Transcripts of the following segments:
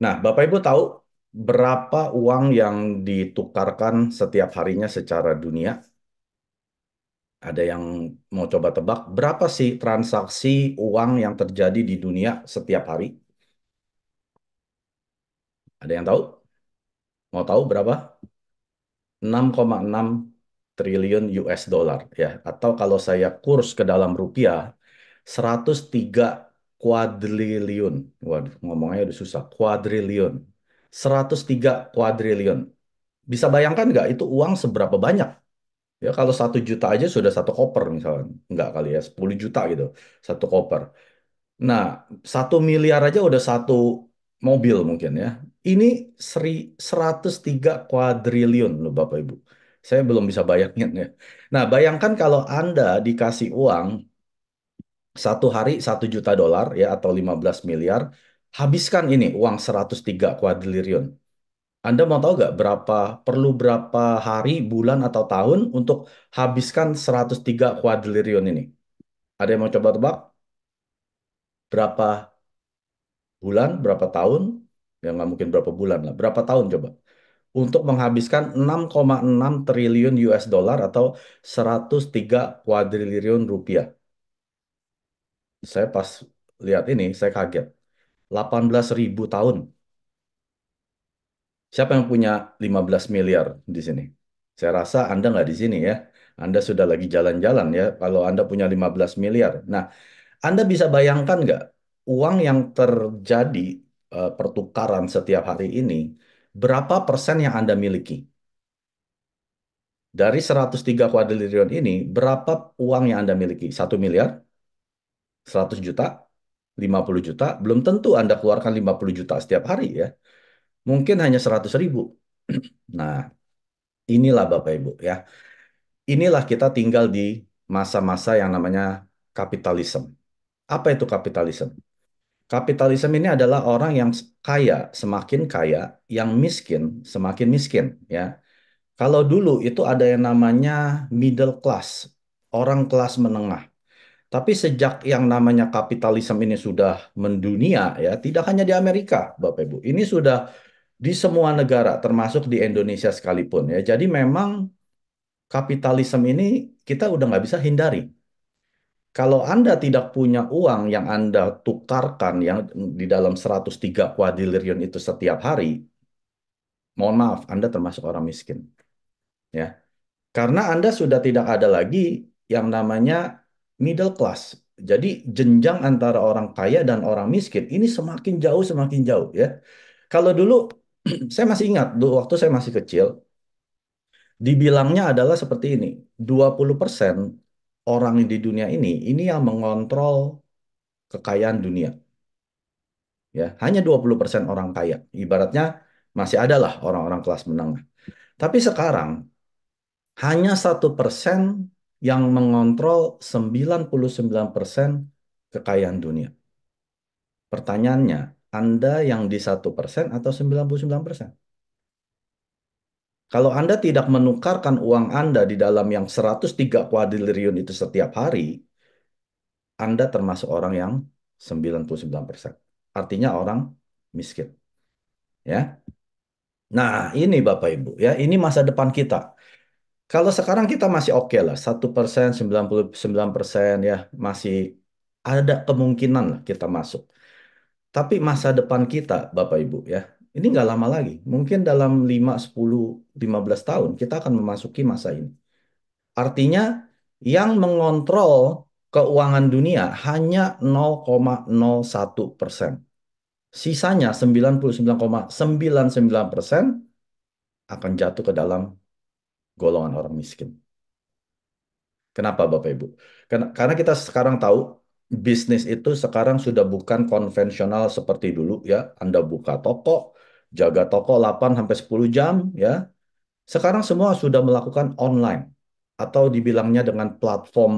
Nah, Bapak Ibu tahu berapa uang yang ditukarkan setiap harinya secara dunia? Ada yang mau coba tebak berapa sih transaksi uang yang terjadi di dunia setiap hari? Ada yang tahu? Mau tahu berapa? 6,6 triliun US dollar ya. Atau kalau saya kurs ke dalam rupiah, 103 kuadriliun. Waduh, ngomongnya udah susah. Kuadriliun. 103 kuadriliun. Bisa bayangkan nggak itu uang seberapa banyak? Ya kalau 1 juta aja sudah satu koper misalnya. Nggak kali ya, 10 juta gitu. Satu koper. Nah, 1 miliar aja udah satu mobil mungkin ya. Ini 103 kuadriliun loh Bapak Ibu. Saya belum bisa bayangin ya. Nah, bayangkan kalau Anda dikasih uang satu hari 1 juta dolar ya atau 15 miliar, habiskan ini uang 103 kuadriliun. Anda mau tahu nggak perlu berapa hari, bulan, atau tahun untuk habiskan 103 kuadriliun ini? Ada yang mau coba tebak? Berapa bulan, berapa tahun? Ya nggak mungkin berapa bulan lah. Berapa tahun coba? Untuk menghabiskan 6,6 triliun US dollar atau 103 kuadriliun rupiah. Saya pas lihat ini, saya kaget. 18.000 tahun. Siapa yang punya 15 miliar di sini? Saya rasa Anda nggak di sini ya. Anda sudah lagi jalan-jalan ya kalau Anda punya 15 miliar. Nah, Anda bisa bayangkan nggak uang yang terjadi pertukaran setiap hari ini, berapa persen yang Anda miliki? Dari 103 kuadriliun ini, berapa uang yang Anda miliki? 1 miliar, 100 juta, 50 juta, belum tentu Anda keluarkan 50 juta setiap hari ya. Mungkin hanya 100.000. Nah, inilah Bapak Ibu ya. Inilah kita tinggal di masa-masa yang namanya kapitalisme. Apa itu kapitalisme? Kapitalisme ini adalah orang yang kaya semakin kaya, yang miskin semakin miskin ya. Kalau dulu itu ada yang namanya middle class, orang kelas menengah. Tapi sejak yang namanya kapitalisme ini sudah mendunia ya, tidak hanya di Amerika, Bapak Ibu. Ini sudah di semua negara, termasuk di Indonesia sekalipun ya. Jadi memang kapitalisme ini kita udah nggak bisa hindari. Kalau Anda tidak punya uang yang Anda tukarkan yang di dalam 103 kuadriliun itu setiap hari, mohon maaf, Anda termasuk orang miskin. Ya, karena Anda sudah tidak ada lagi yang namanya middle class. Jadi jenjang antara orang kaya dan orang miskin ini semakin jauh ya. Kalau dulu saya masih ingat dulu waktu saya masih kecil, dibilangnya adalah seperti ini. 20% orang di dunia ini yang mengontrol kekayaan dunia. Ya, hanya 20% orang kaya. Ibaratnya masih ada lah orang-orang kelas menengah. Tapi sekarang hanya 1% yang mengontrol 99% kekayaan dunia. Pertanyaannya, Anda yang di 1% atau 99%? Kalau Anda tidak menukarkan uang Anda di dalam yang 103 kuadriliun itu setiap hari, Anda termasuk orang yang 99%. Artinya orang miskin. Ya. Nah, ini Bapak Ibu, ya, ini masa depan kita. Kalau sekarang kita masih oke lah, 1%, 99% ya, masih ada kemungkinan lah kita masuk. Tapi masa depan kita, Bapak Ibu, ya, ini nggak lama lagi. Mungkin dalam 5, 10, 15 tahun kita akan memasuki masa ini. Artinya yang mengontrol keuangan dunia hanya 0,01%. Sisanya 99,99% akan jatuh ke dalam golongan orang miskin. Kenapa Bapak Ibu? Karena kita sekarang tahu bisnis itu sekarang sudah bukan konvensional seperti dulu ya. Anda buka toko, jaga toko 8 sampai 10 jam ya. Sekarang semua sudah melakukan online atau dibilangnya dengan platform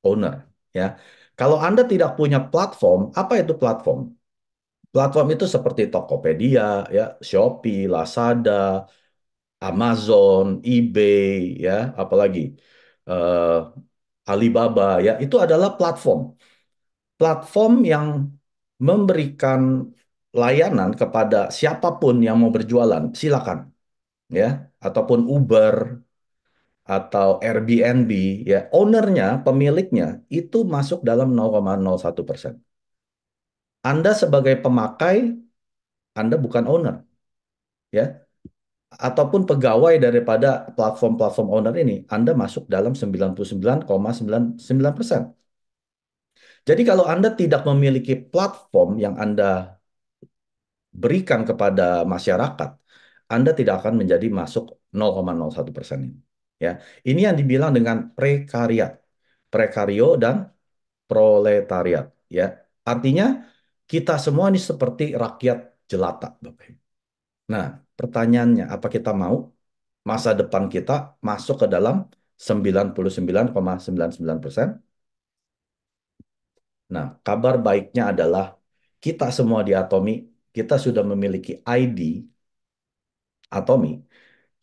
owner ya. Kalau Anda tidak punya platform, apa itu platform? Platform itu seperti Tokopedia ya, Shopee, Lazada, Amazon, eBay, ya, apalagi eh, Alibaba, ya, itu adalah platform. Platform yang memberikan layanan kepada siapapun yang mau berjualan, silakan ya, ataupun Uber atau Airbnb ya, ownernya, pemiliknya itu masuk dalam 0,01%. Anda sebagai pemakai, Anda bukan owner ya, ataupun pegawai daripada platform-platform owner ini, Anda masuk dalam 99,99%. Jadi kalau Anda tidak memiliki platform yang Anda berikan kepada masyarakat, Anda tidak akan menjadi masuk 0,01% ini. Ya, ini yang dibilang dengan prekariat, prekario dan proletariat. Ya, artinya kita semua ini seperti rakyat jelata, Bapak Ibu. Nah, pertanyaannya, apa kita mau masa depan kita masuk ke dalam 99,99%? Nah, kabar baiknya adalah kita semua di Atomi, kita sudah memiliki ID Atomi,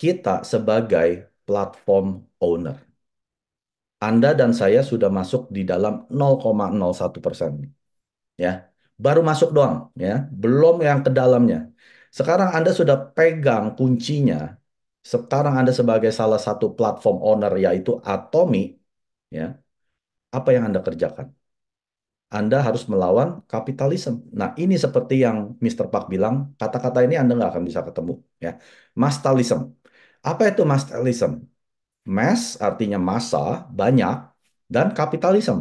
kita sebagai platform owner. Anda dan saya sudah masuk di dalam 0,01%. Ya, baru masuk doang, ya, belum yang ke dalamnya. Sekarang Anda sudah pegang kuncinya. Sekarang Anda sebagai salah satu platform owner yaitu Atomi, ya, apa yang Anda kerjakan? Anda harus melawan kapitalisme. Nah, ini seperti yang Mr. Park bilang, kata-kata ini Anda nggak akan bisa ketemu. Ya, Mastalism. Apa itu mastalism? Mass artinya massa, banyak, dan kapitalisme.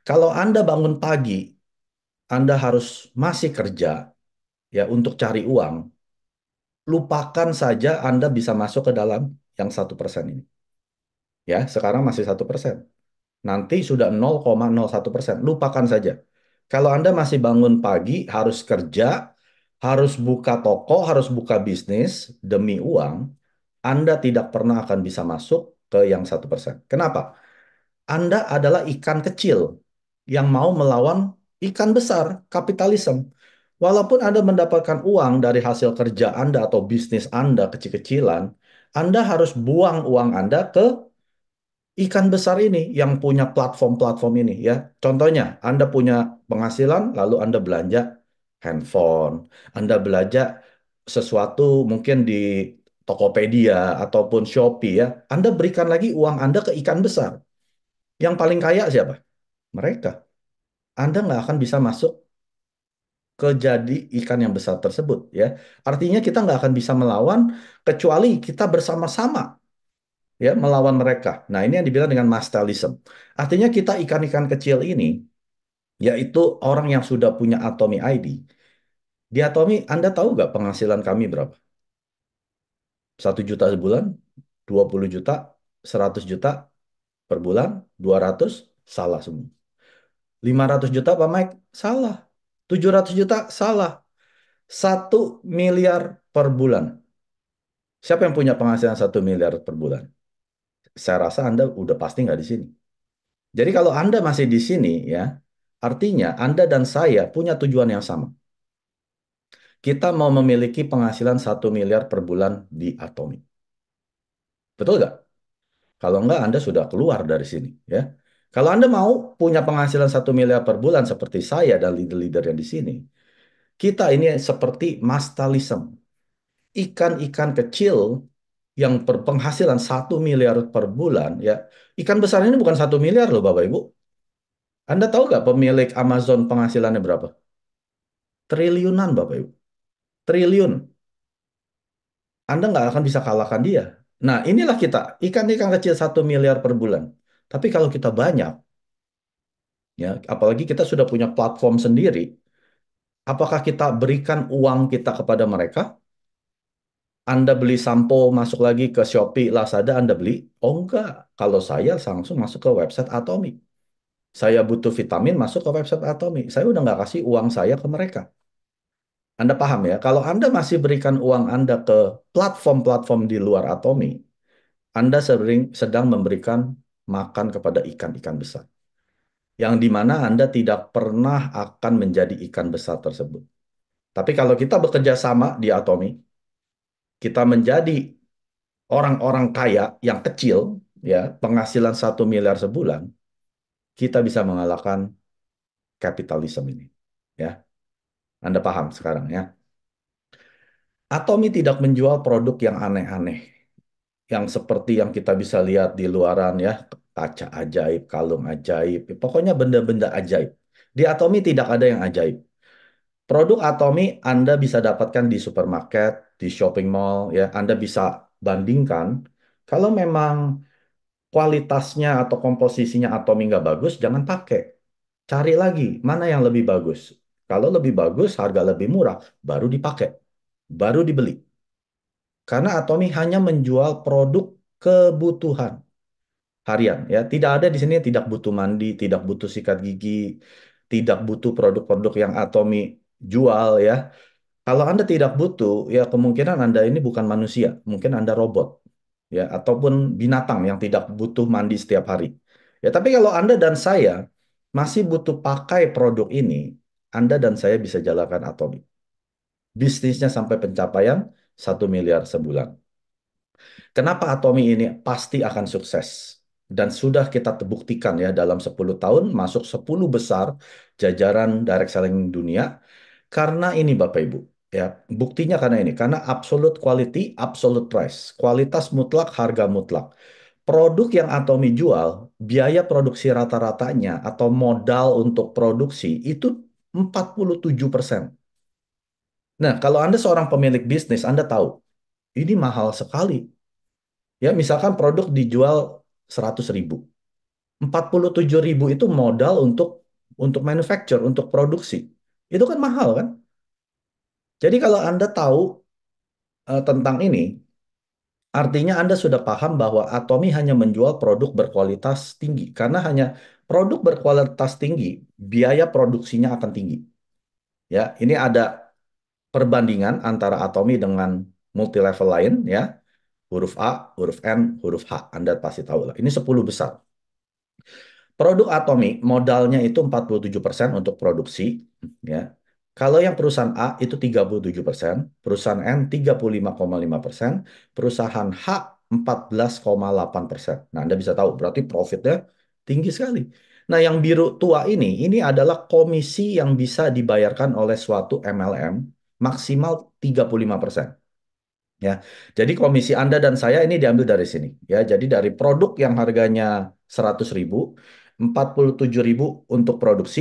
Kalau Anda bangun pagi, Anda harus masih kerja ya untuk cari uang, lupakan saja Anda bisa masuk ke dalam yang 1% ini. Ya, sekarang masih 1%. Nanti sudah 0,01%. Lupakan saja. Kalau Anda masih bangun pagi, harus kerja, harus buka toko, harus buka bisnis demi uang, Anda tidak pernah akan bisa masuk ke yang 1%. Kenapa? Anda adalah ikan kecil yang mau melawan ikan besar, kapitalisme. Walaupun Anda mendapatkan uang dari hasil kerja Anda atau bisnis Anda kecil-kecilan, Anda harus buang uang Anda ke ikan besar ini yang punya platform-platform ini ya. Contohnya, Anda punya penghasilan lalu Anda belanja handphone, Anda belanja sesuatu mungkin di Tokopedia ataupun Shopee ya. Anda berikan lagi uang Anda ke ikan besar. Yang paling kaya siapa? Mereka. Anda nggak akan bisa masuk ke jadi ikan yang besar tersebut ya. Artinya kita nggak akan bisa melawan kecuali kita bersama-sama ya melawan mereka. Nah, ini yang dibilang dengan mastelism. Artinya kita ikan-ikan kecil ini, yaitu orang yang sudah punya Atomi ID. Di Atomi, Anda tahu nggak penghasilan kami berapa? 1 juta sebulan, 20 juta, 100 juta per bulan, 200, salah semua. 500 juta Pak Mike, salah. 700 juta, salah. 1 miliar per bulan. Siapa yang punya penghasilan 1 miliar per bulan? Saya rasa Anda udah pasti nggak di sini. Jadi kalau Anda masih di sini ya, artinya Anda dan saya punya tujuan yang sama. Kita mau memiliki penghasilan 1 miliar per bulan di Atomic. Betul nggak? Kalau nggak, Anda sudah keluar dari sini ya. Kalau Anda mau punya penghasilan 1 miliar per bulan seperti saya dan leader-leader yang di sini, kita ini seperti mastalism. Ikan-ikan kecil yang berpenghasilan 1 miliar per bulan ya. Ikan besar ini bukan 1 miliar loh Bapak Ibu. Anda tahu nggak pemilik Amazon penghasilannya berapa? Triliunan Bapak Ibu. Triliun. Anda nggak akan bisa kalahkan dia. Nah, inilah kita. Ikan-ikan kecil 1 miliar per bulan. Tapi kalau kita banyak, ya, apalagi kita sudah punya platform sendiri, apakah kita berikan uang kita kepada mereka? Anda beli sampo, masuk lagi ke Shopee, Lazada, Anda beli? Oh enggak. Kalau saya langsung masuk ke website Atomi. Saya butuh vitamin, masuk ke website Atomi. Saya udah nggak kasih uang saya ke mereka. Anda paham ya? Kalau Anda masih berikan uang Anda ke platform-platform di luar Atomi, Anda sedang memberikan makan kepada ikan-ikan besar. Yang di mana Anda tidak pernah akan menjadi ikan besar tersebut. Tapi kalau kita bekerja sama di Atomi, kita menjadi orang-orang kaya yang kecil, ya penghasilan 1 miliar sebulan, kita bisa mengalahkan kapitalisme ini. Ya. Anda paham sekarang ya. Atomi tidak menjual produk yang aneh-aneh, yang seperti yang kita bisa lihat di luaran ya, kaca ajaib, kalung ajaib, pokoknya benda-benda ajaib. Di Atomi tidak ada yang ajaib. Produk Atomi Anda bisa dapatkan di supermarket, di shopping mall, ya. Anda bisa bandingkan. Kalau memang kualitasnya atau komposisinya Atomi nggak bagus, jangan pakai. Cari lagi, mana yang lebih bagus. Kalau lebih bagus, harga lebih murah, baru dipakai, baru dibeli. Karena Atomi hanya menjual produk kebutuhan harian, ya. Tidak ada di sini yang tidak butuh mandi, tidak butuh sikat gigi, tidak butuh produk-produk yang Atomi jual, ya. Kalau Anda tidak butuh, ya kemungkinan Anda ini bukan manusia, mungkin Anda robot, ya, ataupun binatang yang tidak butuh mandi setiap hari. Ya, tapi kalau Anda dan saya masih butuh pakai produk ini, Anda dan saya bisa jalankan Atomi. Bisnisnya sampai pencapaian 1 miliar sebulan. Kenapa Atomi ini pasti akan sukses? Dan sudah kita buktikan ya dalam 10 tahun masuk 10 besar jajaran direct selling dunia. Karena ini Bapak Ibu, ya buktinya karena ini, karena absolute quality, absolute price, kualitas mutlak, harga mutlak. Produk yang Atomi jual, biaya produksi rata-ratanya atau modal untuk produksi itu 47%. Nah, kalau Anda seorang pemilik bisnis, Anda tahu, ini mahal sekali. Ya, misalkan produk dijual 100.000. 47.000 itu modal untuk manufacture, untuk produksi. Itu kan mahal kan? Jadi kalau Anda tahu tentang ini, artinya Anda sudah paham bahwa Atomi hanya menjual produk berkualitas tinggi. Karena hanya produk berkualitas tinggi, biaya produksinya akan tinggi. Ya, ini ada perbandingan antara Atomi dengan multi level lain ya. Huruf A, huruf N, huruf H. Anda pasti tahu lah. Ini 10 besar. Produk Atomi modalnya itu 47% untuk produksi ya. Kalau yang perusahaan A itu 37%, perusahaan N 35,5%, perusahaan H 14,8%. Nah, Anda bisa tahu berarti profitnya tinggi sekali. Nah, yang biru tua ini adalah komisi yang bisa dibayarkan oleh suatu MLM maksimal 35%. Ya, jadi komisi Anda dan saya ini diambil dari sini. Ya, jadi dari produk yang harganya 100.000, 47.000 untuk produksi,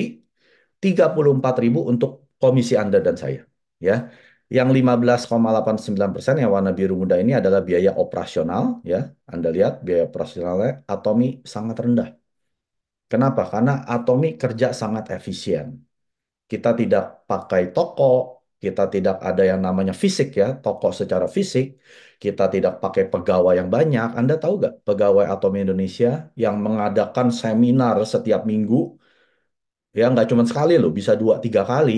34.000 untuk komisi Anda dan saya. Ya, yang 15,89% yang warna biru muda ini adalah biaya operasional. Ya, Anda lihat biaya operasionalnya Atomi sangat rendah. Kenapa? Karena Atomi kerja sangat efisien. Kita tidak pakai toko, kita tidak ada yang namanya fisik ya, toko secara fisik, kita tidak pakai pegawai yang banyak. Anda tahu nggak pegawai Atom Indonesia yang mengadakan seminar setiap minggu, ya nggak cuma sekali loh, bisa 2, 3 kali,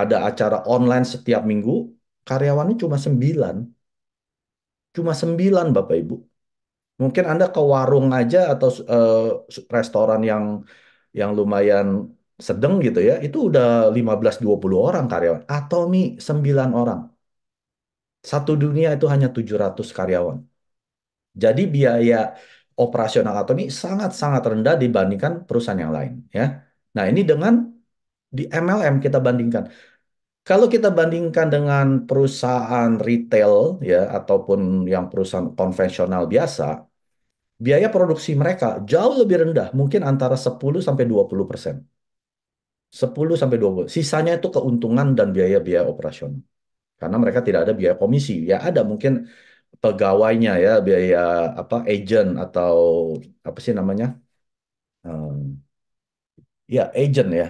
ada acara online setiap minggu, karyawannya cuma 9 Bapak Ibu. Mungkin Anda ke warung aja atau restoran yang lumayan sedang gitu ya, itu udah 15-20 orang karyawan. Atomi 9 orang. Satu dunia itu hanya 700 karyawan. Jadi biaya operasional Atomi sangat-sangat rendah dibandingkan perusahaan yang lain ya. Nah, ini dengan di MLM kita bandingkan. Kalau kita bandingkan dengan perusahaan retail ya ataupun yang perusahaan konvensional biasa, biaya produksi mereka jauh lebih rendah, mungkin antara 10 sampai 20%. 10 sampai 20. Sisanya itu keuntungan dan biaya-biaya operasional. Karena mereka tidak ada biaya komisi. Ya ada mungkin pegawainya ya, biaya apa agent atau apa sih namanya? Ehm, ya agent ya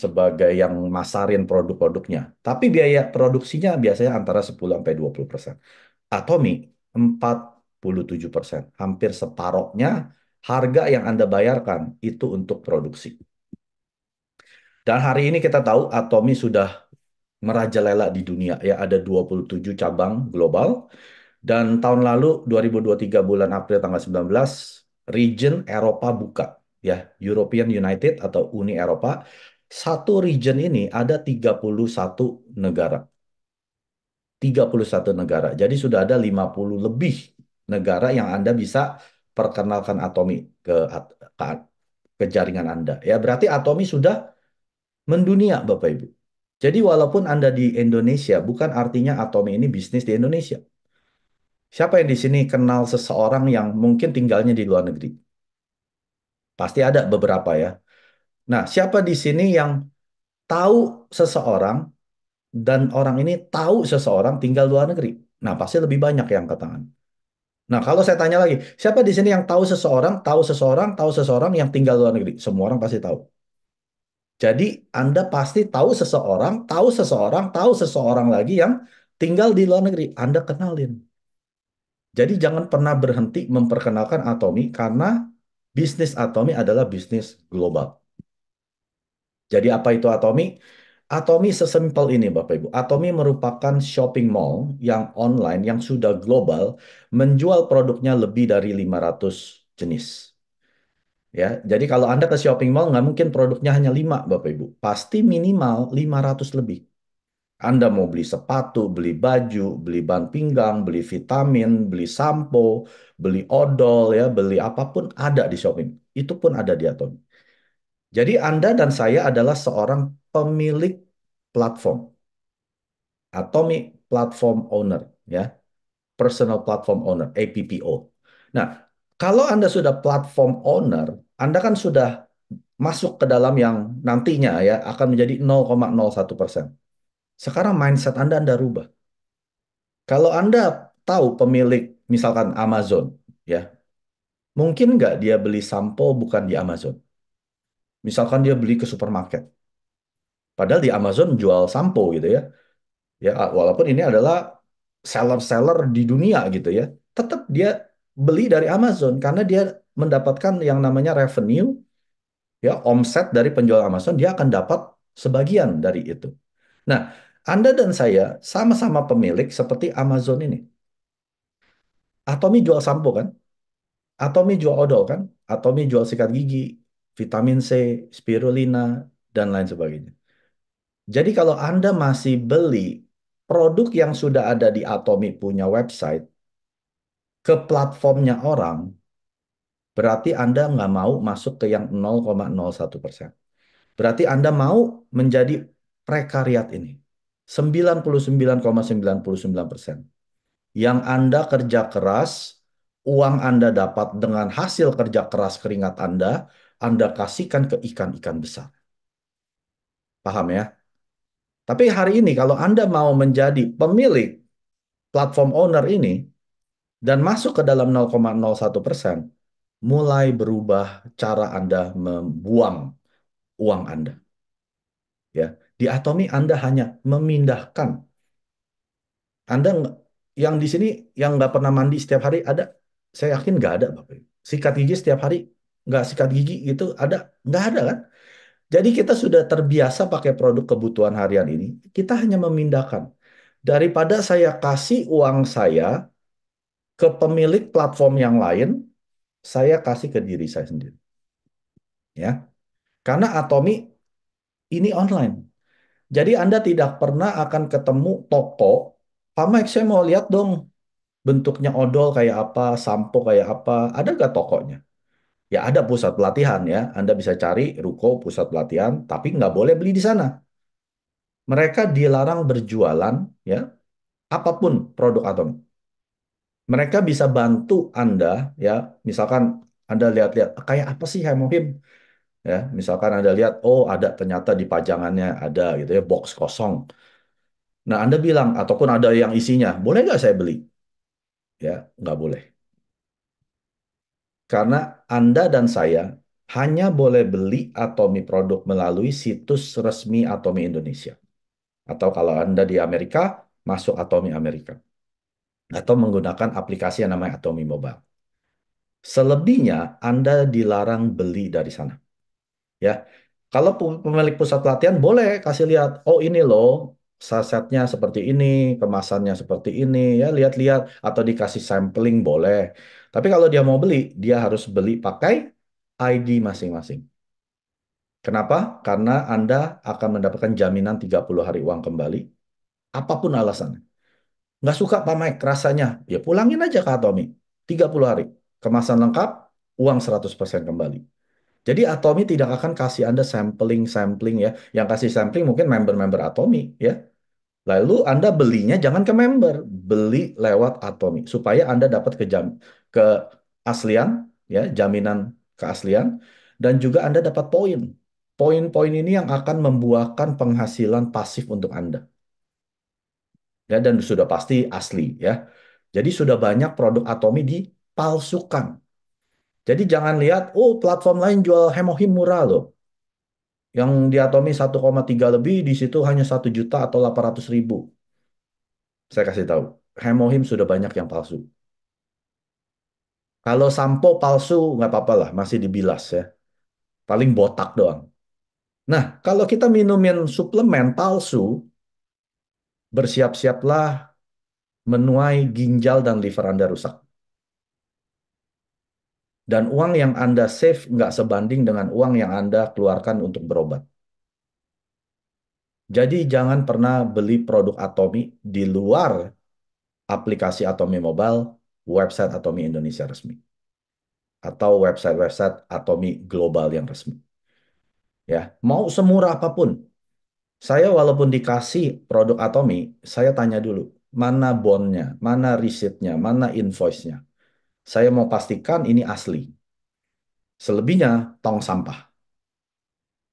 sebagai yang masarin produk-produknya. Tapi biaya produksinya biasanya antara 10 sampai 20%. Atomi 47%. Hampir separohnya harga yang Anda bayarkan itu untuk produksi. Dan hari ini kita tahu Atomi sudah merajalela di dunia ya ada 27 cabang global dan tahun lalu 2023 bulan April tanggal 19 region Eropa buka ya European United atau Uni Eropa satu region ini ada 31 negara 31 negara jadi sudah ada 50 lebih negara yang Anda bisa perkenalkan Atomi ke, ke jaringan Anda ya berarti Atomi sudah mendunia Bapak Ibu. Jadi walaupun Anda di Indonesia, bukan artinya Atomi ini bisnis di Indonesia. Siapa yang di sini kenal seseorang yang mungkin tinggalnya di luar negeri? Pasti ada beberapa ya. Nah, siapa di sini yang tahu seseorang dan orang ini tahu seseorang tinggal luar negeri? Nah, pasti lebih banyak yang angkat tangan. Nah, kalau saya tanya lagi, siapa di sini yang tahu seseorang, tahu seseorang, tahu seseorang yang tinggal luar negeri? Semua orang pasti tahu. Jadi, Anda pasti tahu seseorang lagi yang tinggal di luar negeri. Anda kenalin. Jadi, jangan pernah berhenti memperkenalkan Atomi karena bisnis Atomi adalah bisnis global. Jadi, apa itu Atomi? Atomi sesimpel ini, Bapak Ibu. Atomi merupakan shopping mall yang online, yang sudah global, menjual produknya lebih dari 500 jenis. Ya, jadi kalau Anda ke shopping mall, nggak mungkin produknya hanya 5, Bapak Ibu. Pasti minimal 500 lebih. Anda mau beli sepatu, beli baju, beli bahan pinggang, beli vitamin, beli sampo, beli odol, ya, beli apapun ada di shopping. Itu pun ada di Atomi. Jadi Anda dan saya adalah seorang pemilik platform, Atomic Platform Owner, ya, Personal Platform Owner, APPO. Nah, kalau Anda sudah platform owner, Anda kan sudah masuk ke dalam yang nantinya ya akan menjadi 0,01%. Sekarang mindset Anda rubah. Kalau Anda tahu pemilik misalkan Amazon, ya, mungkin nggak dia beli sampo bukan di Amazon. Misalkan dia beli ke supermarket. Padahal di Amazon jual sampo gitu ya. Ya, walaupun ini adalah seller-seller di dunia gitu ya. Tetap dia beli dari Amazon karena dia mendapatkan yang namanya revenue, ya, omset dari penjual Amazon, dia akan dapat sebagian dari itu. Nah, Anda dan saya sama-sama pemilik seperti Amazon ini. Atomi jual sampo kan? Atomi jual odol kan? Atomi jual sikat gigi, vitamin C, spirulina, dan lain sebagainya. Jadi kalau Anda masih beli produk yang sudah ada di Atomi punya website ke platformnya orang, berarti Anda nggak mau masuk ke yang 0,01%. Berarti Anda mau menjadi prekariat ini. 99,99%. Yang Anda kerja keras, uang Anda dapat dengan hasil kerja keras keringat Anda kasihkan ke ikan-ikan besar. Paham ya? Tapi hari ini kalau Anda mau menjadi pemilik platform owner ini dan masuk ke dalam 0,01%, mulai berubah cara Anda membuang uang Anda. Ya, di Atomi Anda hanya memindahkan. Anda yang di sini yang nggak pernah mandi setiap hari ada, saya yakin nggak ada, Bapak. Sikat gigi setiap hari nggak sikat gigi gitu ada, nggak ada kan? Jadi kita sudah terbiasa pakai produk kebutuhan harian ini. Kita hanya memindahkan. Daripada saya kasih uang saya ke pemilik platform yang lain, saya kasih ke diri saya sendiri. Ya, karena Atomi ini online. Jadi Anda tidak pernah akan ketemu toko, Pak Mike, saya mau lihat dong bentuknya odol kayak apa, sampo kayak apa, ada gak tokonya? Ya ada pusat pelatihan ya, Anda bisa cari ruko pusat pelatihan, tapi nggak boleh beli di sana. Mereka dilarang berjualan ya, apapun produk Atom. Mereka bisa bantu Anda ya, misalkan Anda lihat-lihat kayak apa sih Hemohim ya, misalkan Anda lihat oh ada ternyata di pajangannya ada gitu ya box kosong. Nah Anda bilang ataupun ada yang isinya, boleh nggak saya beli? Ya nggak boleh. Karena Anda dan saya hanya boleh beli Atomi produk melalui situs resmi Atomi Indonesia. Atau kalau Anda di Amerika, masuk Atomi Amerika. Atau menggunakan aplikasi yang namanya Atomi Mobile. Selebihnya, Anda dilarang beli dari sana. Ya, kalau pemilik pusat pelatihan boleh kasih lihat, oh ini loh, sasetnya seperti ini, kemasannya seperti ini, ya lihat-lihat atau dikasih sampling boleh. Tapi kalau dia mau beli, dia harus beli pakai ID masing-masing. Kenapa? Karena Anda akan mendapatkan jaminan 30 hari uang kembali, apapun alasannya. Nggak suka Pak Mike rasanya, ya pulangin aja ke Atomi. 30 hari. Kemasan lengkap, uang 100% kembali. Jadi Atomi tidak akan kasih Anda sampling-sampling ya. Yang kasih sampling mungkin member-member Atomi ya. Lalu Anda belinya jangan ke member, beli lewat Atomi supaya Anda dapat keaslian ya, jaminan keaslian dan juga Anda dapat poin. Poin-poin ini yang akan membuahkan penghasilan pasif untuk Anda. Ya, dan sudah pasti asli ya. Jadi sudah banyak produk Atomi dipalsukan. Jadi jangan lihat, oh platform lain jual Hemohim murah loh. Yang di Atomi 1,3 lebih, di situ hanya 1 juta atau 800 ribu. Saya kasih tahu, Hemohim sudah banyak yang palsu. Kalau sampo palsu, nggak apa-apa lah, masih dibilas ya. Paling botak doang. Nah, kalau kita minumin suplemen palsu, bersiap-siaplah menuai ginjal dan liver Anda rusak. Dan uang yang Anda save nggak sebanding dengan uang yang Anda keluarkan untuk berobat. Jadi jangan pernah beli produk Atomi di luar aplikasi Atomi Mobile, website Atomi Indonesia resmi, atau website-website Atomi Global yang resmi. Ya, mau semurah apapun, saya walaupun dikasih produk Atomi, saya tanya dulu, mana bondnya, mana receipt-nya, mana invoice-nya. Saya mau pastikan ini asli. Selebihnya, tong sampah.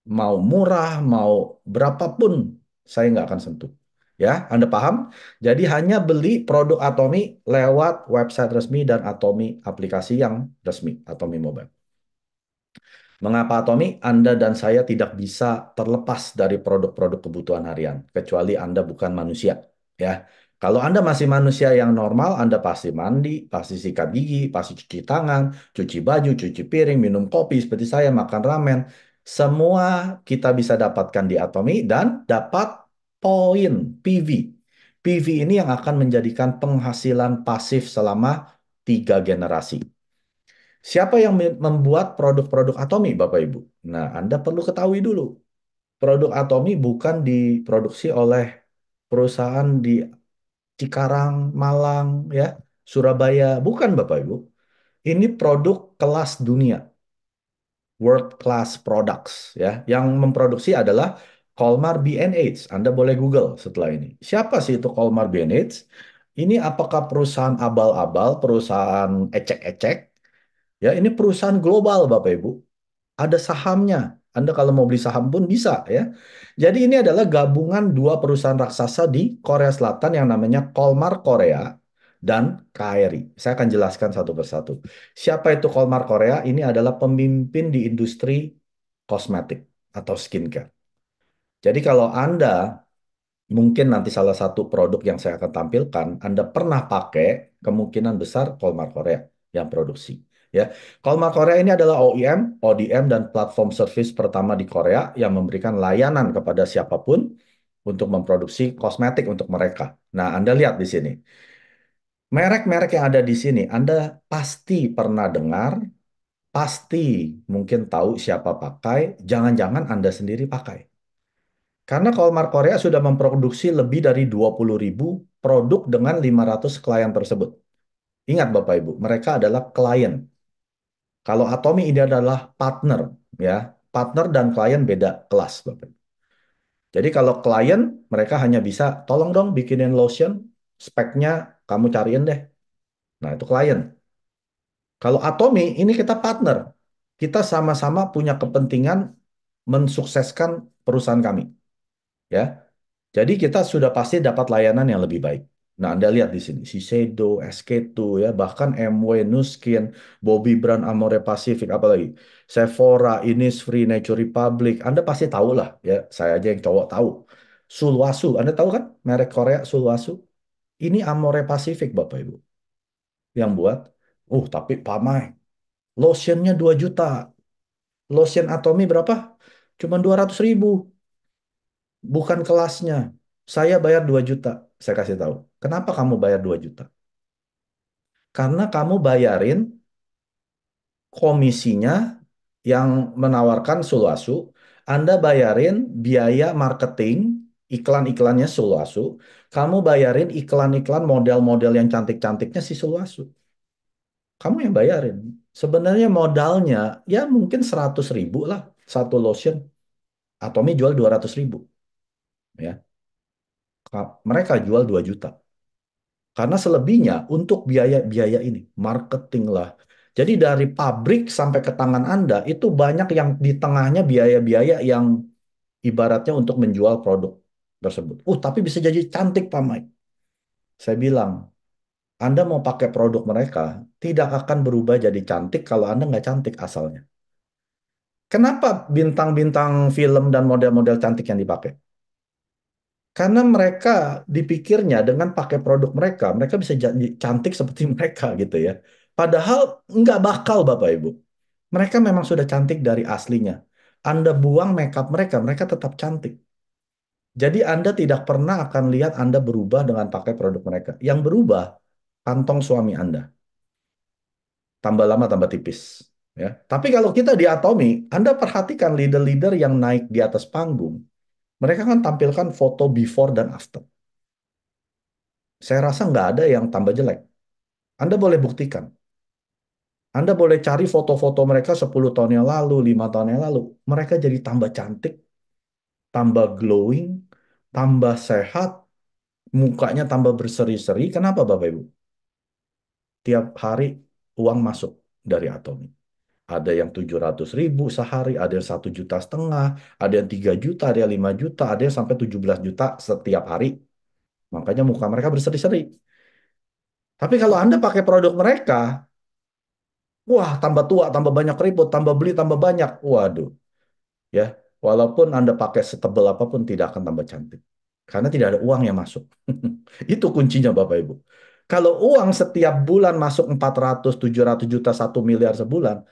Mau murah, mau berapapun, saya nggak akan sentuh. Ya, Anda paham? Jadi hanya beli produk Atomi lewat website resmi dan Atomi aplikasi yang resmi, Atomi Mobile. Mengapa Atomi? Anda dan saya tidak bisa terlepas dari produk-produk kebutuhan harian, kecuali Anda bukan manusia. Ya, kalau Anda masih manusia yang normal, Anda pasti mandi, pasti sikat gigi, pasti cuci tangan, cuci baju, cuci piring, minum kopi seperti saya, makan ramen. Semua kita bisa dapatkan di Atomi dan dapat poin PV. PV ini yang akan menjadikan penghasilan pasif selama 3 generasi. Siapa yang membuat produk-produk Atomi, Bapak Ibu? Nah, Anda perlu ketahui dulu, produk Atomi bukan diproduksi oleh perusahaan di Cikarang, Malang, ya, Surabaya, bukan Bapak Ibu. Ini produk kelas dunia, world class products, ya. Yang memproduksi adalah Colmar B&H. Anda boleh Google setelah ini. Siapa sih itu Colmar B&H? Ini apakah perusahaan abal-abal, perusahaan ecek-ecek? Ya, ini perusahaan global, Bapak Ibu. Ada sahamnya. Anda kalau mau beli saham pun bisa ya. Jadi ini adalah gabungan dua perusahaan raksasa di Korea Selatan yang namanya Kolmar Korea dan KRI. Saya akan jelaskan satu persatu. Siapa itu Kolmar Korea? Ini adalah pemimpin di industri kosmetik atau skincare. Jadi kalau Anda mungkin nanti salah satu produk yang saya akan tampilkan, Anda pernah pakai, kemungkinan besar Kolmar Korea yang produksi. Ya, Kolmar Korea ini adalah OEM, ODM, dan platform service pertama di Korea yang memberikan layanan kepada siapapun untuk memproduksi kosmetik untuk mereka. Nah, Anda lihat di sini. Merek-merek yang ada di sini, Anda pasti pernah dengar, pasti mungkin tahu siapa pakai, jangan-jangan Anda sendiri pakai. Karena Kolmar Korea sudah memproduksi lebih dari 20.000 produk dengan 500 klien tersebut. Ingat Bapak Ibu, mereka adalah klien. Kalau Atomi ini adalah partner, ya. Partner dan klien beda kelas, Bapak Ibu. Jadi kalau klien, mereka hanya bisa, tolong dong bikinin lotion, speknya kamu cariin deh. Nah, itu klien. Kalau Atomi, ini kita partner. Kita sama-sama punya kepentingan mensukseskan perusahaan kami. Ya, jadi kita sudah pasti dapat layanan yang lebih baik. Nah, Anda lihat di sini, Shiseido, SK2, ya, bahkan MW, Nuskin, Bobbi Brand, Amore Pacific, apalagi Sephora, Innisfree, Nature Republic. Anda pasti tahu lah, ya. Saya aja yang cowok tahu. Sulwasu, Anda tahu kan merek Korea Sulwasu? Ini Amore Pacific, Bapak Ibu, yang buat. Tapi pamai. Lotionnya 2 juta. Lotion Atomi berapa? Cuma 200 ribu. Bukan kelasnya. Saya bayar 2 juta. Saya kasih tahu. Kenapa kamu bayar 2 juta? Karena kamu bayarin komisinya yang menawarkan Sulwasu. Anda bayarin biaya marketing, iklan-iklannya Sulwasu. Kamu bayarin iklan-iklan model-model yang cantik-cantiknya si Sulwasu. Kamu yang bayarin. Sebenarnya modalnya ya mungkin 100.000 lah satu lotion. Atomi jual 200.000 ya. Mereka jual 2 juta. Karena selebihnya untuk biaya-biaya ini, marketing lah. Jadi dari pabrik sampai ke tangan Anda itu banyak yang di tengahnya biaya-biaya yang ibaratnya untuk menjual produk tersebut. Tapi bisa jadi cantik Pak Mike. Saya bilang, Anda mau pakai produk mereka, tidak akan berubah jadi cantik kalau Anda nggak cantik asalnya. Kenapa bintang-bintang film dan model-model cantik yang dipakai? Karena mereka dipikirnya dengan pakai produk mereka, mereka bisa jadi cantik seperti mereka gitu ya. Padahal nggak bakal Bapak Ibu. Mereka memang sudah cantik dari aslinya. Anda buang makeup mereka, mereka tetap cantik. Jadi Anda tidak pernah akan lihat Anda berubah dengan pakai produk mereka. Yang berubah, kantong suami Anda. Tambah lama, tambah tipis. Ya. Tapi kalau kita di Atomi, Anda perhatikan leader-leader yang naik di atas panggung. Mereka kan tampilkan foto before dan after. Saya rasa nggak ada yang tambah jelek. Anda boleh buktikan. Anda boleh cari foto-foto mereka 10 tahun yang lalu, 5 tahun yang lalu. Mereka jadi tambah cantik, tambah glowing, tambah sehat, mukanya tambah berseri-seri. Kenapa Bapak Ibu? Tiap hari uang masuk dari Atomi. Ada yang 700.000 sehari, ada yang 1,5 juta, ada yang 3 juta, ada yang 5 juta, ada yang sampai 17 juta setiap hari. Makanya muka mereka berseri-seri. Tapi kalau Anda pakai produk mereka, wah tambah tua, tambah banyak ribut, tambah beli, tambah banyak. Waduh, ya. Walaupun Anda pakai setebal apapun tidak akan tambah cantik. Karena tidak ada uang yang masuk. Itu kuncinya Bapak Ibu. Kalau uang setiap bulan masuk 400, 700 juta, 1 miliar sebulan,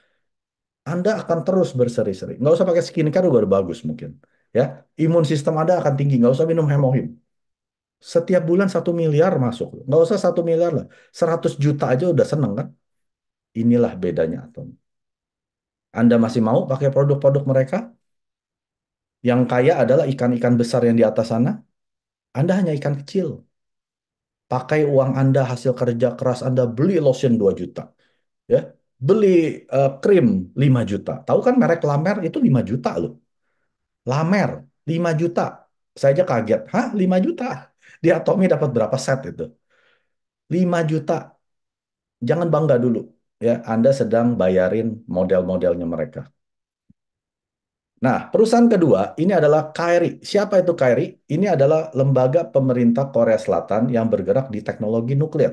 Anda akan terus berseri-seri. Nggak usah pakai skincare udah bagus mungkin. Ya, imun sistem Anda akan tinggi. Nggak usah minum hemohim. Setiap bulan 1 miliar masuk. Nggak usah 1 miliar lah. 100 juta aja udah seneng kan? Inilah bedanya Atom. Anda masih mau pakai produk-produk mereka? Yang kaya adalah ikan-ikan besar yang di atas sana. Anda hanya ikan kecil. Pakai uang Anda hasil kerja keras Anda beli lotion 2 juta. Ya, beli krim 5 juta. Tahu kan merek Lamer itu 5 juta loh. Lamer 5 juta. Saya aja kaget. Hah, 5 juta? Di Atomi dapat berapa set itu? 5 juta. Jangan bangga dulu. Ya, Anda sedang bayarin model-modelnya mereka. Nah, perusahaan kedua ini adalah KRI. Siapa itu KRI? Ini adalah lembaga pemerintah Korea Selatan yang bergerak di teknologi nuklir.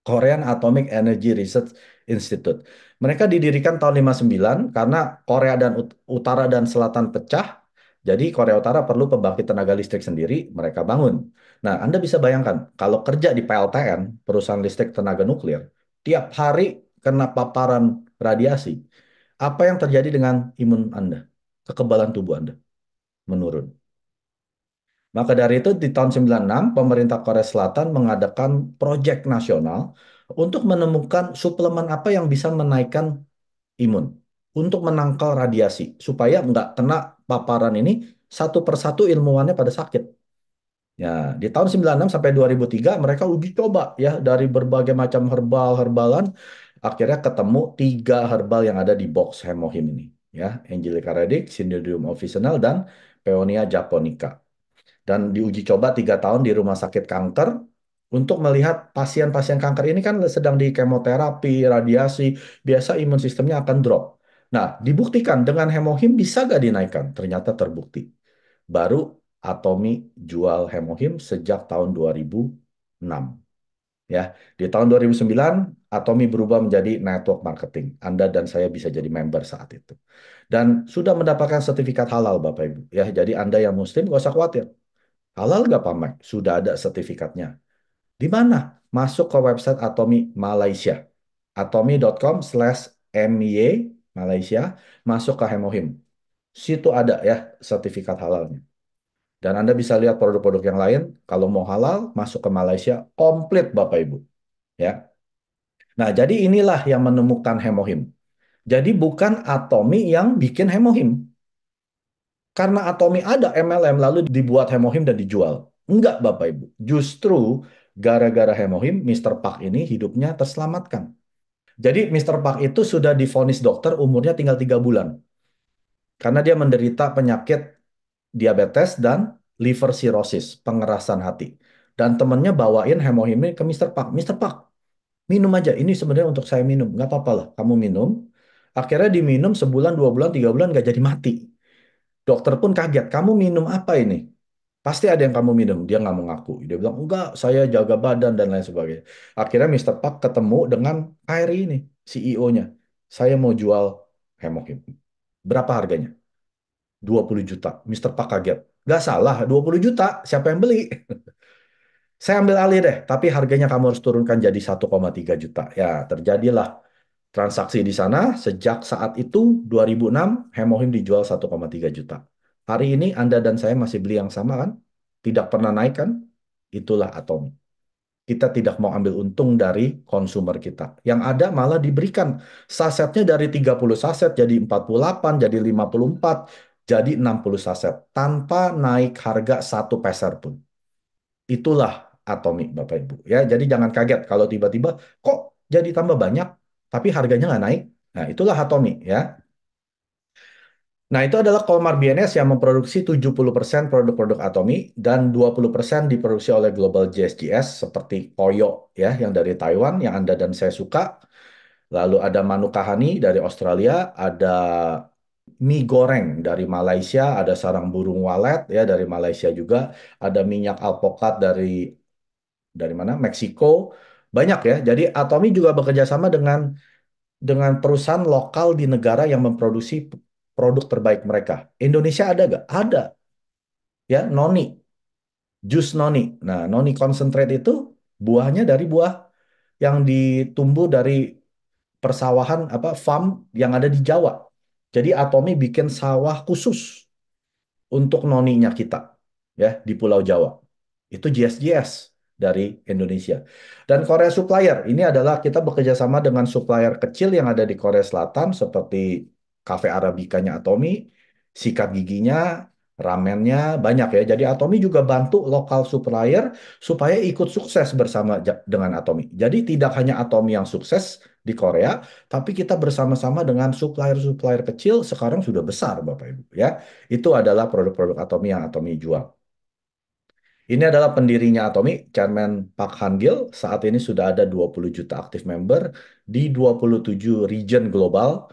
Korean Atomic Energy Research Institute. Mereka didirikan tahun 59 karena Korea dan Utara dan Selatan pecah. Jadi Korea Utara perlu pembangkit tenaga listrik sendiri, mereka bangun. Nah, Anda bisa bayangkan kalau kerja di PLTN, perusahaan listrik tenaga nuklir, tiap hari kena paparan radiasi, apa yang terjadi dengan imun Anda? Kekebalan tubuh Anda menurun. Maka dari itu di tahun 96 pemerintah Korea Selatan mengadakan proyek nasional untuk menemukan suplemen apa yang bisa menaikkan imun untuk menangkal radiasi supaya nggak kena paparan ini satu persatu ilmuwannya pada sakit. Ya, di tahun 96 sampai 2003 mereka uji coba ya dari berbagai macam herbal-herbalan akhirnya ketemu 3 herbal yang ada di box Hemohim ini ya, Angelica Reddick, Synodium officinal dan Peonia japonica dan diuji coba 3 tahun di rumah sakit kanker untuk melihat pasien-pasien kanker ini kan sedang di kemoterapi, radiasi, biasa imun sistemnya akan drop. Nah, dibuktikan dengan hemohim bisa gak dinaikkan? Ternyata terbukti. Baru Atomi jual hemohim sejak tahun 2006. Ya, di tahun 2009 Atomi berubah menjadi network marketing. Anda dan saya bisa jadi member saat itu. Dan sudah mendapatkan sertifikat halal Bapak Ibu. Ya, jadi Anda yang Muslim gak usah khawatir. Halal nggak Pak Mike? Sudah ada sertifikatnya. Di mana? Masuk ke website Atomi Malaysia. atomi.com/my Malaysia. Masuk ke Hemohim. Situ ada ya sertifikat halalnya. Dan Anda bisa lihat produk-produk yang lain. Kalau mau halal, masuk ke Malaysia. Komplit Bapak Ibu. Ya. Nah, jadi inilah yang menemukan Hemohim. Jadi bukan Atomi yang bikin Hemohim. Karena Atomi ada MLM lalu dibuat Hemohim dan dijual. Enggak Bapak Ibu. Justru gara-gara Hemohim, Mr. Park ini hidupnya terselamatkan. Jadi Mister Park itu sudah divonis dokter umurnya tinggal 3 bulan. Karena dia menderita penyakit diabetes dan liver cirrhosis, pengerasan hati. Dan temennya bawain hemohimi ke Mister Park. Mister Park, minum aja. Ini sebenarnya untuk saya minum. Nggak apa-apa lah, kamu minum. Akhirnya diminum sebulan, 2 bulan, 3 bulan nggak jadi mati. Dokter pun kaget. Kamu minum apa ini? Pasti ada yang kamu minum. Dia nggak mau ngaku. Dia bilang, enggak, saya jaga badan dan lain sebagainya. Akhirnya Mister Park ketemu dengan Kyrie ini, CEO-nya. Saya mau jual hemohim. Berapa harganya? 20 juta. Mister Park kaget. Nggak salah, 20 juta. Siapa yang beli? Saya ambil alih deh, tapi harganya kamu harus turunkan jadi 1,3 juta. Ya, terjadilah transaksi di sana. Sejak saat itu, 2006, Hemohim dijual 1,3 juta. Hari ini Anda dan saya masih beli yang sama kan? Tidak pernah naik kan? Itulah Atomi. Kita tidak mau ambil untung dari konsumer kita. Yang ada malah diberikan sasetnya dari 30 saset jadi 48, jadi 54, jadi 60 saset. Tanpa naik harga 1 peser pun. Itulah Atomi, Bapak Ibu. Ya, jadi jangan kaget kalau tiba-tiba kok jadi tambah banyak, tapi harganya nggak naik. Nah, itulah Atomi, ya. Nah, itu adalah Colmar BNS yang memproduksi 70% produk-produk Atomi dan 20% diproduksi oleh Global JSGS seperti Koyo ya yang dari Taiwan yang Anda dan saya suka. Lalu ada Manukahani dari Australia, ada mie goreng dari Malaysia, ada sarang burung walet ya dari Malaysia juga, ada minyak alpukat dari mana? Meksiko. Banyak ya. Jadi Atomi juga bekerja sama dengan perusahaan lokal di negara yang memproduksi produk terbaik mereka. Indonesia ada gak? Ada. Ya, noni, jus noni. Nah, noni concentrate itu buahnya dari buah yang ditumbuh dari persawahan apa farm yang ada di Jawa. Jadi Atomi bikin sawah khusus untuk noninya kita ya di Pulau Jawa. Itu GSGS dari Indonesia. Dan Korea Supplier ini adalah kita bekerja sama dengan supplier kecil yang ada di Korea Selatan seperti Cafe Arabicanya Atomi, sikat giginya, ramennya banyak ya. Jadi Atomi juga bantu lokal supplier supaya ikut sukses bersama dengan Atomi. Jadi tidak hanya Atomi yang sukses di Korea, tapi kita bersama-sama dengan supplier-supplier kecil sekarang sudah besar Bapak Ibu ya. Itu adalah produk-produk Atomi yang Atomi jual. Ini adalah pendirinya Atomi, Chairman Park Han-gil. Saat ini sudah ada 20 juta aktif member di 27 region global.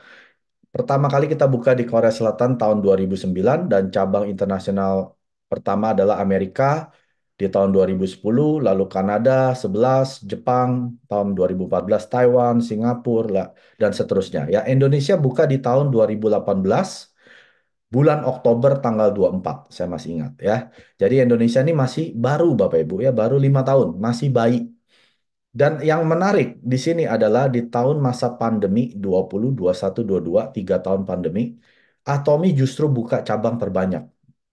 Pertama kali kita buka di Korea Selatan tahun 2009 dan cabang internasional pertama adalah Amerika di tahun 2010, lalu Kanada 11, Jepang tahun 2014, Taiwan, Singapura, dan seterusnya. Ya, Indonesia buka di tahun 2018 bulan Oktober tanggal 24, saya masih ingat ya. Jadi Indonesia ini masih baru Bapak Ibu ya, baru 5 tahun, masih bayi. Dan yang menarik di sini adalah di tahun masa pandemi 20, 21, 22, 3 tahun pandemi, Atomi justru buka cabang terbanyak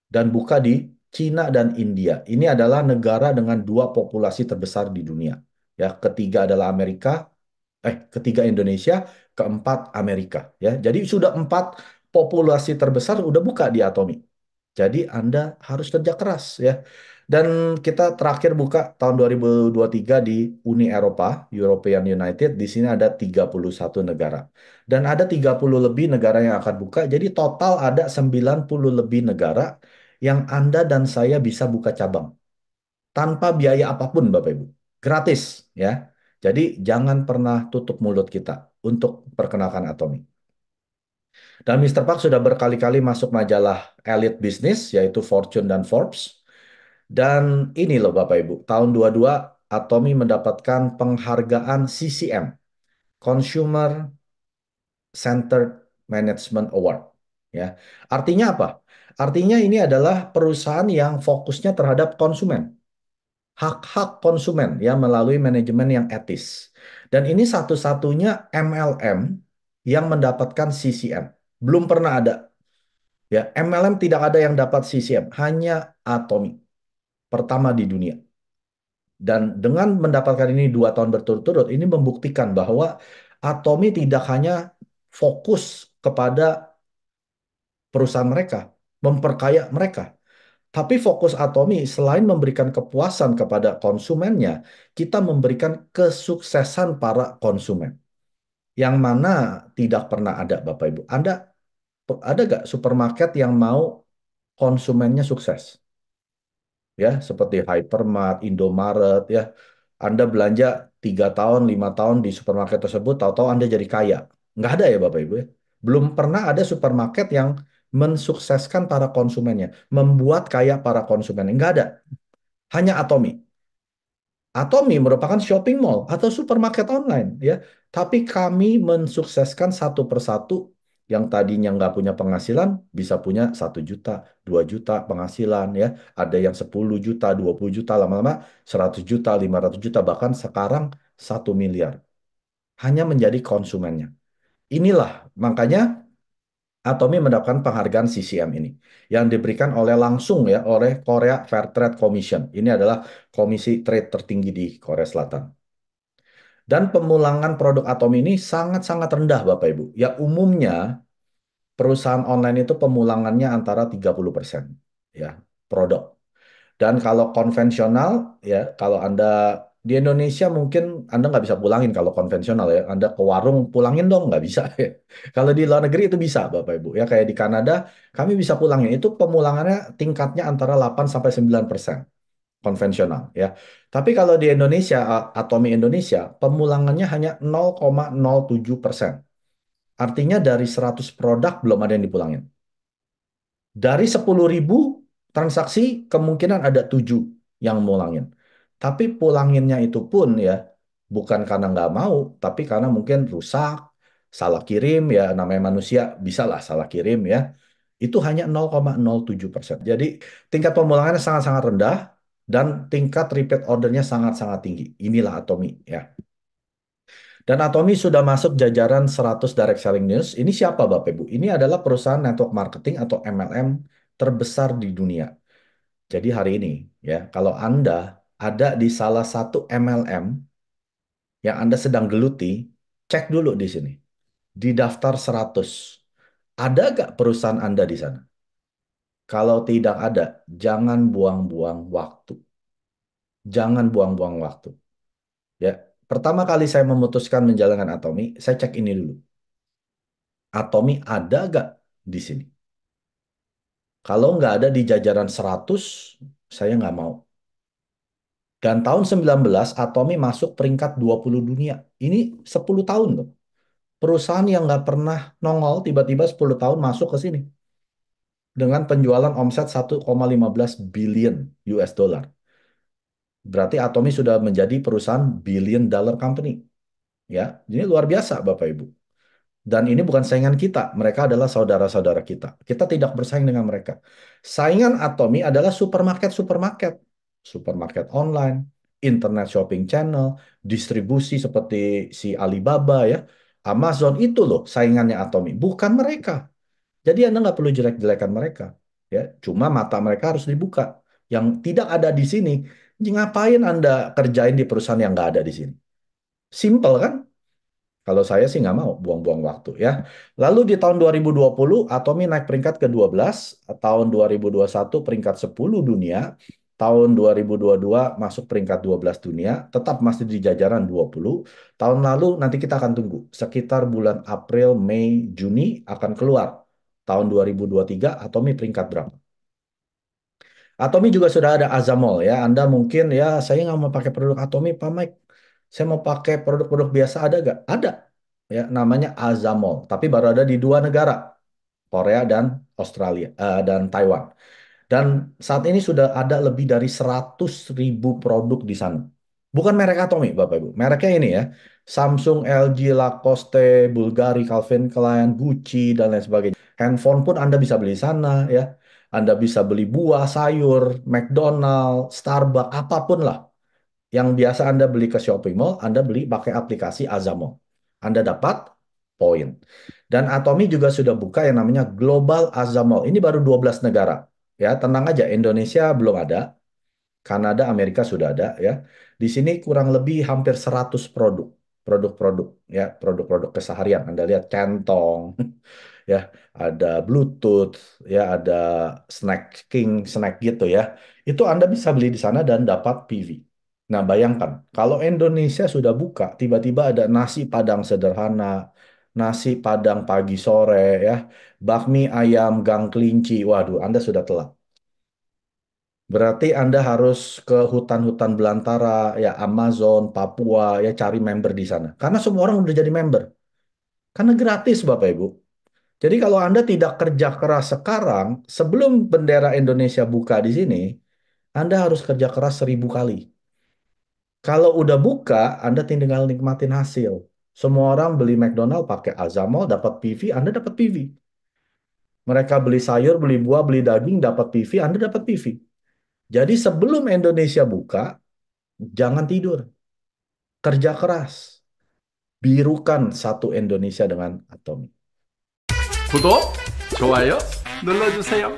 dan buka di Cina dan India. Ini adalah negara dengan dua populasi terbesar di dunia. Ya, ketiga adalah ketiga Indonesia, keempat Amerika. Ya, jadi sudah 4 populasi terbesar udah buka di Atomi. Jadi Anda harus kerja keras ya. Dan kita terakhir buka tahun 2023 di Uni Eropa, European United. Di sini ada 31 negara. Dan ada 30 lebih negara yang akan buka. Jadi total ada 90 lebih negara yang Anda dan saya bisa buka cabang. Tanpa biaya apapun Bapak Ibu. Gratis ya. Jadi jangan pernah tutup mulut kita untuk perkenalkan Atomi. Dan Mister Park sudah berkali-kali masuk majalah Elite Business, yaitu Fortune dan Forbes. Dan ini loh Bapak Ibu, tahun 22 Atomi mendapatkan penghargaan CCM, Consumer Centered Management Award. Ya, artinya apa? Artinya ini adalah perusahaan yang fokusnya terhadap konsumen, hak-hak konsumen ya melalui manajemen yang etis. Dan ini satu-satunya MLM yang mendapatkan CCM. Belum pernah ada. Ya, MLM tidak ada yang dapat CCM, hanya Atomi, pertama di dunia. Dan dengan mendapatkan ini 2 tahun berturut-turut, ini membuktikan bahwa Atomi tidak hanya fokus kepada perusahaan mereka, memperkaya mereka, tapi fokus Atomi selain memberikan kepuasan kepada konsumennya, kita memberikan kesuksesan para konsumen. Yang mana tidak pernah ada, Bapak Ibu. Ada gak supermarket yang mau konsumennya sukses? Ya, seperti Hypermart, Indomaret, ya. Anda belanja 3 tahun, 5 tahun di supermarket tersebut, tahu-tahu Anda jadi kaya. Nggak ada ya Bapak Ibu ya. Belum pernah ada supermarket yang mensukseskan para konsumennya, membuat kaya para konsumennya. Nggak ada. Hanya Atomy. Atomy merupakan shopping mall atau supermarket online, ya. Tapi kami mensukseskan satu persatu yang tadinya nggak punya penghasilan bisa punya 1 juta, 2 juta penghasilan, ya. Ada yang 10 juta, 20 juta, lama-lama 100 juta, 500 juta, bahkan sekarang 1 miliar. Hanya menjadi konsumennya. Inilah makanya Atomy mendapatkan penghargaan CCM ini yang diberikan oleh langsung ya oleh Korea Fair Trade Commission. Ini adalah komisi trade tertinggi di Korea Selatan. Dan pemulangan produk Atomy ini sangat-sangat rendah Bapak Ibu. Ya umumnya perusahaan online itu pemulangannya antara 30% ya produk. Dan kalau konvensional ya kalau Anda di Indonesia mungkin Anda nggak bisa pulangin kalau konvensional ya. Anda ke warung pulangin dong nggak bisa. Kalau di luar negeri itu bisa Bapak Ibu. Ya kayak di Kanada kami bisa pulangin. Itu pemulangannya tingkatnya antara 8 sampai 9% konvensional ya. Tapi kalau di Indonesia, Atomi Indonesia, pemulangannya hanya 0,07%. Artinya dari 100 produk belum ada yang dipulangin. Dari 10.000 transaksi, kemungkinan ada 7 yang mulangin. Tapi pulanginnya itu pun ya, bukan karena nggak mau, tapi karena mungkin rusak, salah kirim, ya namanya manusia, bisalah salah kirim ya. Itu hanya 0,07%. Jadi tingkat pemulangannya sangat-sangat rendah, dan tingkat repeat ordernya sangat-sangat tinggi. Inilah Atomy ya. Dan Atomy sudah masuk jajaran 100 Direct Selling News. Ini siapa Bapak Ibu? Ini adalah perusahaan network marketing atau MLM terbesar di dunia. Jadi hari ini ya, kalau Anda ada di salah satu MLM yang Anda sedang geluti, cek dulu di sini. Di daftar 100. Ada gak perusahaan Anda di sana? Kalau tidak ada, jangan buang-buang waktu. Jangan buang-buang waktu. Ya, pertama kali saya memutuskan menjalankan Atomy, saya cek ini dulu. Atomy ada gak di sini? Kalau nggak ada di jajaran 100, saya nggak mau. Dan tahun 19, Atomy masuk peringkat 20 dunia. Ini 10 tahun loh. Perusahaan yang nggak pernah nongol, tiba-tiba 10 tahun masuk ke sini. Dengan penjualan omset 1,15 billion US dollar. Berarti Atomy sudah menjadi perusahaan billion dollar company. Ya, ini luar biasa Bapak Ibu. Dan ini bukan saingan kita, mereka adalah saudara-saudara kita. Kita tidak bersaing dengan mereka. Saingan Atomy adalah supermarket-supermarket. Supermarket online, internet shopping channel, distribusi seperti si Alibaba ya. Amazon itu loh saingannya Atomy, bukan mereka. Jadi Anda nggak perlu jelek-jelekan mereka. Ya, cuma mata mereka harus dibuka. Yang tidak ada di sini, ngapain Anda kerjain di perusahaan yang nggak ada di sini? Simple kan? Kalau saya sih nggak mau buang-buang waktu ya. Lalu di tahun 2020, Atomy naik peringkat ke-12, tahun 2021 peringkat 10 dunia, tahun 2022 masuk peringkat 12 dunia, tetap masih di jajaran 20. Tahun lalu nanti kita akan tunggu, sekitar bulan April, Mei, Juni akan keluar. Tahun 2023 Atomy peringkat berapa? Atomy juga sudah ada Azamol ya. Anda mungkin ya saya nggak mau pakai produk Atomy Pak Mike. Saya mau pakai produk-produk biasa ada nggak? Ada ya namanya Azamol. Tapi baru ada di 2 negara, Korea dan Australia dan Taiwan. Dan saat ini sudah ada lebih dari 100.000 produk di sana. Bukan merek Atomy, Bapak Ibu. Mereknya ini ya. Samsung, LG, Lacoste, Bulgari, Calvin Klein, Gucci, dan lain sebagainya. Handphone pun Anda bisa beli di sana ya. Anda bisa beli buah, sayur, McDonald, Starbucks, apapun lah. Yang biasa Anda beli ke shopping mall, Anda beli pakai aplikasi Azamo. Anda dapat poin. Dan Atomy juga sudah buka yang namanya Global Azamo. Ini baru 12 negara. Ya, tenang aja, Indonesia belum ada. Kanada, Amerika sudah ada ya. Di sini kurang lebih hampir 100 produk. Produk-produk ya, produk-produk keseharian. Anda lihat centong, ya, ada Bluetooth, ya, ada snack king, snack gitu ya. Itu Anda bisa beli di sana dan dapat PV. Nah, bayangkan, kalau Indonesia sudah buka, tiba-tiba ada nasi Padang sederhana, nasi Padang pagi sore, ya, bakmi ayam gang kelinci. Waduh, Anda sudah telat. Berarti Anda harus ke hutan-hutan belantara, ya Amazon, Papua, ya cari member di sana. Karena semua orang udah jadi member. Karena gratis, Bapak Ibu. Jadi kalau Anda tidak kerja keras sekarang, sebelum bendera Indonesia buka di sini, Anda harus kerja keras 1.000 kali. Kalau udah buka, Anda tinggal nikmatin hasil. Semua orang beli McDonald pakai Azamol, dapat PV, Anda dapat PV. Mereka beli sayur, beli buah, beli daging, dapat PV, Anda dapat PV. Jadi sebelum Indonesia buka, jangan tidur. Kerja keras. Birukan satu Indonesia dengan Atomi. 구독, 좋아요 눌러주세요.